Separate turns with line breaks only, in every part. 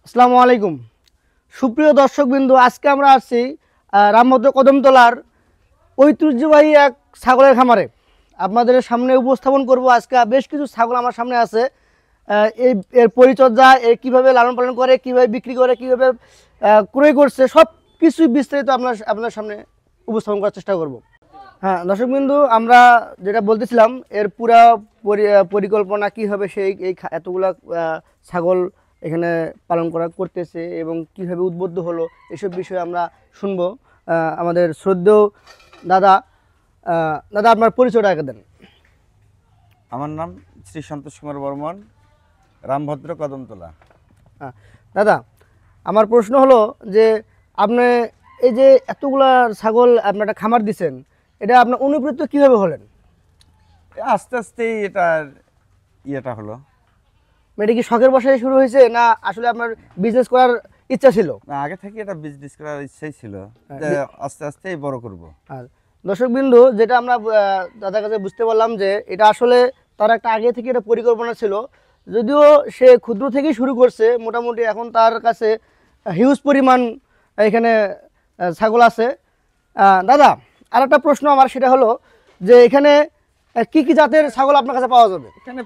আসসালামু আলাইকুম সুপ্রিয় দর্শকবৃন্দ, আজকে আমরা আসছি রামভদ্র কদমতলার ঐতিহ্যবাহী এক ছাগলের খামারে। আপনাদের সামনে উপস্থাপন করব আজকে বেশ কিছু ছাগল আমার সামনে আছে। এই এর পরিচর্যা, কীভাবে লালন পালন করে, কীভাবে বিক্রি করে, কীভাবে ক্রয় করছে, সব কিছুই বিস্তারিত আপনার সামনে উপস্থাপন করার চেষ্টা করব। হ্যাঁ দর্শকবৃন্দ, আমরা যেটা বলতেছিলাম এর পুরা পরিকল্পনা কী হবে, সেই এতগুলা ছাগল এখানে পালন করতেছে এবং কিভাবে উদ্বুদ্ধ হলো, এসব বিষয়ে আমরা শুনবো। আমাদের শ্রদ্ধেয় দাদা, দাদা আপনার পরিচয়টা আগে দেন।
আমার নাম শ্রী সন্তোষ কুমার বর্মন, রামভদ্র কদমতলা।
হ্যাঁ দাদা, আমার প্রশ্ন হলো যে আপনি এই যে এতগুলা ছাগল আপনার একটা খামার দিচ্ছেন, এটা আপনার অনুপ্রেরিত কীভাবে হলেন?
আস্তে আস্তেই এটার ইয়েটা হলো।
এটা কি শখের বশে শুরু হয়েছে, না আসলে আপনার বিজনেস করার ইচ্ছা ছিল?
আগে থেকে এটা বিজনেস করার ইচ্ছাই ছিল, যে আস্তে আস্তে বড় করব।
আর দর্শকবিন্দু, যেটা আমরা দাদার কাছে বুঝতে পারলাম যে এটা আসলে তার একটা আগে থেকে একটা পরিকল্পনা ছিল। যদিও সে ক্ষুদ্র থেকেই শুরু করছে, মোটামুটি এখন তার কাছে হিউজ পরিমাণ এখানে ছাগল আছে। দাদা, আর একটা প্রশ্ন আমার, সেটা হলো যে এখানে কি কি জাতের ছাগল আপনার কাছে পাওয়া যাবে?
এখানে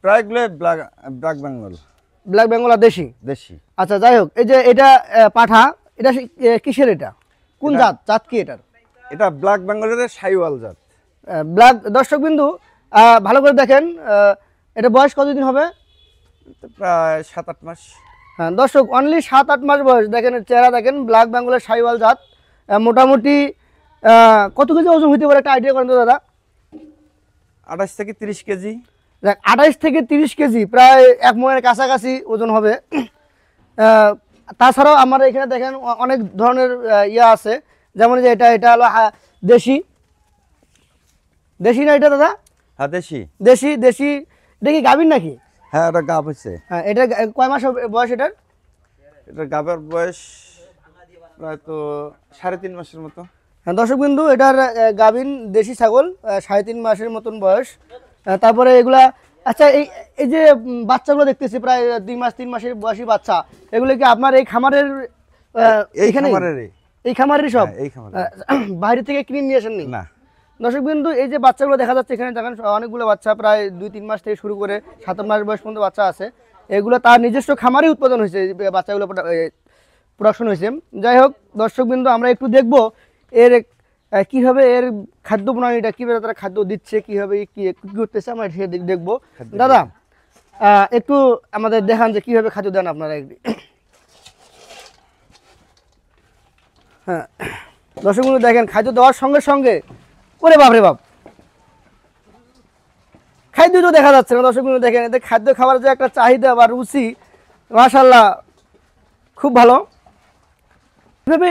প্রায়গুলো ব্ল্যাক বেঙ্গল।
ব্ল্যাক বেঙ্গল আর দেশি?
দেশি।
আচ্ছা, যাই হোক, এই যে এটা পাঠা, এটা কিসের, এটা কোন জাত কি এটার?
এটা ব্ল্যাক বেঙ্গলের শাহিওয়াল জাত।
ব্ল্যাক, দর্শকবিন্দু ভালো করে দেখেন, এটা বয়স কতদিন হবে?
প্রায় 7-8 মাস।
হ্যাঁ দর্শক, অনলি 7-8 মাস বয়স। দেখেন চেহারা, দেখেন ব্ল্যাক বেঙ্গলের শাহিওয়াল জাত। মোটামুটি কত কেজি ওজন হইতে পারে একটা আইডিয়া করেন তো দাদা?
28 থেকে 30 কেজি।
দেখ, 28 থেকে 30 কেজি, প্রায় 1 মনের কাছাকাছি ওজন হবে। তাছাড়াও আমার এখানে দেখেন অনেক ধরনের ইয়া আছে, যেমন যে এটা হলো দেশি। দেশি না এটা দাদা?
হ্যাঁ দেশি।
দেশি দেশি। এটা কি গাভীর নাকি?
হ্যাঁ, এটা গাব হচ্ছে।
হ্যাঁ, এটা কয় মাস বয়স এটার?
এটা গাবের বয়স প্রায় তো 3.5 মাসের মতো।
হ্যাঁ দর্শকবিন্দু, এটার গাভীন দেশি ছাগল, 3.5 মাসের মতন বয়স। তারপরে এগুলা, আচ্ছা এই যে বাচ্চাগুলো দেখতেছি প্রায় 2 মাস 3 মাসের বয়সী বাচ্চা, এগুলো কি আপনার এই খামারের এইখানে? এই খামারেরই সব?
এই খামারে।
বাইরে থেকে কিনে নিয়ে আসেননি?
না।
দর্শকবিন্দু, এই যে বাচ্চাগুলো দেখা যাচ্ছে এখানে, দেখেন অনেকগুলো বাচ্চা, প্রায় 2-3 মাস থেকে শুরু করে 7 মাস বয়স পর্যন্ত বাচ্চা আছে। এগুলো তার নিজস্ব খামারেই উৎপাদন হয়েছে, বাচ্চাগুলো প্রোডাকশন হয়েছে। যাই হোক দর্শকবিন্দু, আমরা একটু দেখব এর কিভাবে এর খাদ্য প্রণালীটা, কীভাবে তারা খাদ্য দিচ্ছে, কীভাবে কী করতেছে, আমরা সে দেখবো। দাদা একটু আমাদের দেখান যে কীভাবে খাদ্য দেন আপনারা। হ্যাঁ দর্শকবিন্দু, দেখেন খাদ্য দেওয়ার সঙ্গে সঙ্গে, ওরে বাপ রে বাপ, খাদ্য তো দেখা যাচ্ছে না। দর্শকবিন্দু দেখেন, এদের খাদ্য খাবার যে একটা চাহিদা বা রুচি, মাশাআল্লাহ খুব ভালো।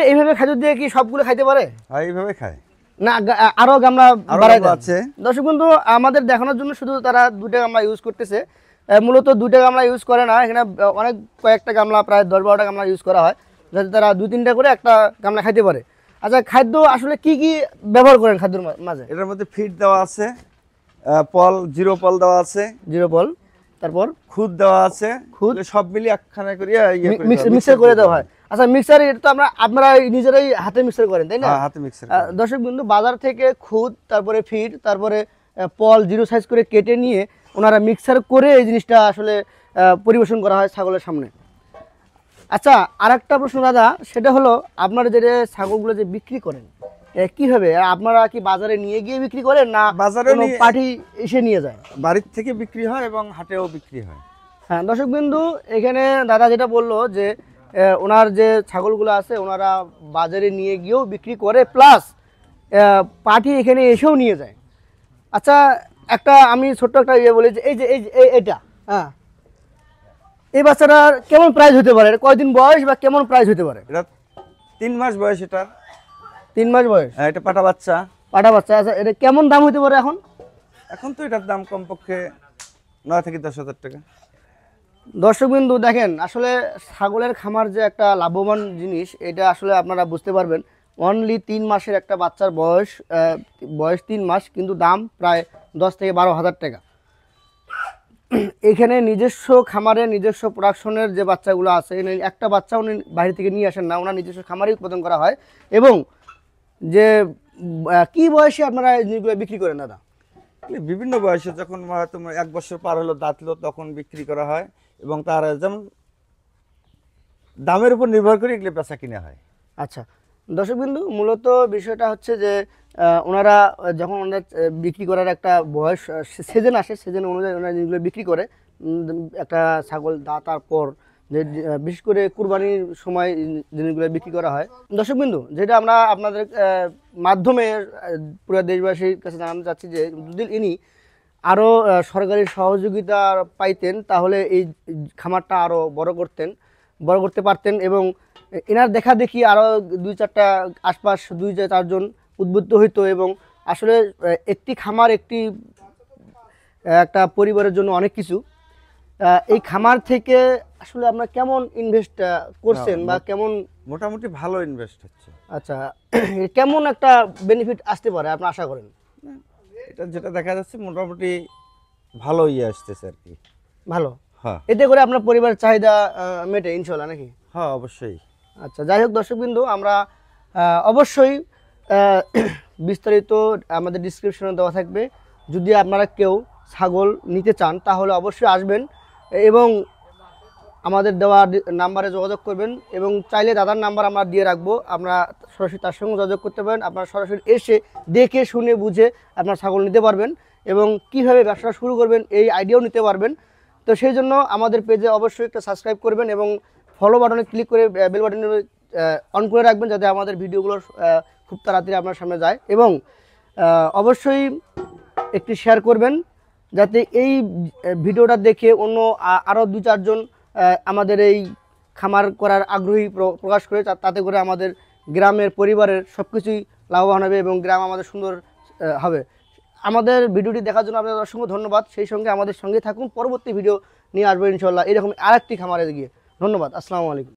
এইভাবে খাদ্য দিয়ে কি সবগুলো খাইতে পারে?
হ্যাঁ, এইভাবে খায়
না আরো গামলা বাড়াই
আছে।
দর্শকবৃন্দ, আমাদের দেখানোর জন্য শুধু তারা 2টা গামলা ইউজ করতেছে। মূলত 2টা গামলা ইউজ করে না, এখানে অনেক কয়েকটা গামলা, প্রায় 10-12টা গামলা ইউজ করা হয়, যাতে তারা 2-3টা করে একটা গামলা খাইতে পারে। আচ্ছা, খাদ্য আসলে কি কি ব্যবহার করেন খাদ্যের মাঝে?
এটার মধ্যে ফিড দেওয়া আছে, পল, জিরো পল দেওয়া আছে,
জিরো পল, তারপর
খুদ দেওয়া আছে,
খুদ,
সব মিলিয়ে একখানা করে
মিক্সার করে দেওয়া হয়। আচ্ছা, মিক্সার এটা তো আপনারা নিজেরাই হাতে মিক্সার করেন, তাই না?
হাতে মিক্সার।
দর্শকবৃন্দ, বাজার থেকে খুদ, তারপরে ফিড, তারপরে পল জিরো সাইজ করে কেটে নিয়ে ওনারা মিক্সার করে এই জিনিসটা আসলে পরিবেশন করা হয় ছাগলের সামনে। আচ্ছা, আর একটা প্রশ্ন দাদা, সেটা হলো আপনারা যে ছাগলগুলো যে বিক্রি করেন কিভাবে, আপনারা কি বাজারে নিয়ে গিয়ে বিক্রি করেন, না
বাজারে
পার্টি এসে নিয়ে যায়?
বাড়ির থেকে বিক্রি হয় এবং হাটেও বিক্রি হয়।
হ্যাঁ দর্শকবৃন্দু, এখানে দাদা যেটা বললো যে ওনার যে ছাগলগুলো আছে ওনারা বাজারে নিয়ে গিয়েও বিক্রি করে, প্লাস পার্টি এখানে এসেও নিয়ে যায়। আচ্ছা, আমি ছোট্ট একটা বলি যে এইটা, হ্যাঁ, এই বাচ্চাটার কেমন প্রাইস হতে পারে? কয়দিন বয়স বা কেমন প্রাইস হতে পারে?
এটা 3 মাস বয়স। এটা
3 মাস বয়স।
হ্যাঁ, এটা পাটা বাচ্চা।
পাটা বাচ্চা। আচ্ছা, এটা কেমন দাম হতে পারে এখন?
এখন তো এটার দাম কমপক্ষে 9 থেকে 10 হাজার টাকা।
দর্শকবৃন্দু দেখেন, আসলে ছাগলের খামার যে একটা লাভবান জিনিস, এটা আসলে আপনারা বুঝতে পারবেন। অনলি 3 মাসের একটা বাচ্চার বয়স 3 মাস, কিন্তু দাম প্রায় 10 থেকে 12 হাজার টাকা। এখানে নিজস্ব খামারে নিজস্ব প্রোডাকশনের যে বাচ্চাগুলো আছে এখানে একটা বাচ্চা উনি বাইরে থেকে নিয়ে আসেন না, ওনার নিজস্ব খামারেই উৎপাদন করা হয়। এবং যে কি বয়সে আপনারা এই জিনিসগুলো বিক্রি করেন দাদা?
বিভিন্ন বয়সে যখন তোমার 1 বছর পার হলো দাঁতলো তখন বিক্রি করা হয়, এবং তার যেমন দামের উপর নির্ভর করে এগুলো বেচা কিনা হয়।
আচ্ছা দর্শকবিন্দু, মূলত বিষয়টা হচ্ছে যে ওনারা যখন ওনারা বিক্রি করার একটা বয়স সিজন আসে, সিজন অনুযায়ী ওনারা জিনিসগুলো বিক্রি করে। একটা ছাগল দাঁতার পর যে বিশেষ করে কুরবানির সময় জিনিসগুলো বিক্রি করা হয়। দর্শকবিন্দু, যেটা আমরা আপনাদের মাধ্যমে পুরো দেশবাসীর কাছে জানাতে চাচ্ছি যে যদি ইনি আরও সরকারি সহযোগিতা পাইতেন তাহলে এই খামারটা আরও বড় করতে পারতেন, এবং এনার দেখা দেখি আরও 2-4টা আশপাশ 2-4জন উদ্বুদ্ধ হইতো। এবং আসলে একটি খামার একটা পরিবারের জন্য অনেক কিছু। এই খামার থেকে আসলে আপনারা কেমন ইনভেস্ট করছেন বা কেমন?
মোটামুটি ভালো ইনভেস্ট হচ্ছে।
আচ্ছা কেমন একটা বেনিফিট আসতে পারে আপনি আশা করেন?
এটা যেটা দেখা যাচ্ছে মোটামুটি ভালো আসতেছে আর কি।
ভালো।
হ্যাঁ
এতে করে আপনার পরিবারের চাহিদা মেটে ইনশাল্লাহ নাকি?
হ্যাঁ অবশ্যই।
আচ্ছা যাই হোক দর্শকবিন্দু, আমরা অবশ্যই আহ, বিস্তারিত আমাদের ডিসক্রিপশনে দেওয়া থাকবে। যদি আপনারা কেউ ছাগল নিতে চান তাহলে অবশ্যই আসবেন এবং আমাদের দেওয়া নাম্বারে যোগাযোগ করবেন, এবং চাইলে দাদার নাম্বার আমরা দিয়ে রাখবো, আপনারা সরাসরি তার সঙ্গে যোগাযোগ করতে পারেন। আপনারা সরাসরি এসে দেখে শুনে বুঝে আপনার ছাগল নিতে পারবেন এবং কীভাবে ব্যবসা শুরু করবেন এই আইডিয়াও নিতে পারবেন। তো সেই জন্য আমাদের পেজে অবশ্যই একটা সাবস্ক্রাইব করবেন এবং ফলো বাটনে ক্লিক করে বেল বাটনে অন করে রাখবেন, যাতে আমাদের ভিডিওগুলো খুব তাড়াতাড়ি আপনার সামনে যায়। এবং অবশ্যই একটি শেয়ার করবেন, যাতে এই ভিডিওটা দেখে অন্য আরও 2-4জন আমাদের এই খামার করার আগ্রহী প্রকাশ করে, তাতে করে আমাদের গ্রামের পরিবারের সব কিছুই লাভবান হবে এবং গ্রাম আমাদের সুন্দর হবে। আমাদের ভিডিওটি দেখার জন্য আপনাদের অসংখ্য ধন্যবাদ। সেই সঙ্গে আমাদের সঙ্গে থাকুন, পরবর্তী ভিডিও নিয়ে আসবো ইনশাল্লাহ এরকম আরেকটি খামারে গিয়ে। ধন্যবাদ, আসসালামু আলাইকুম।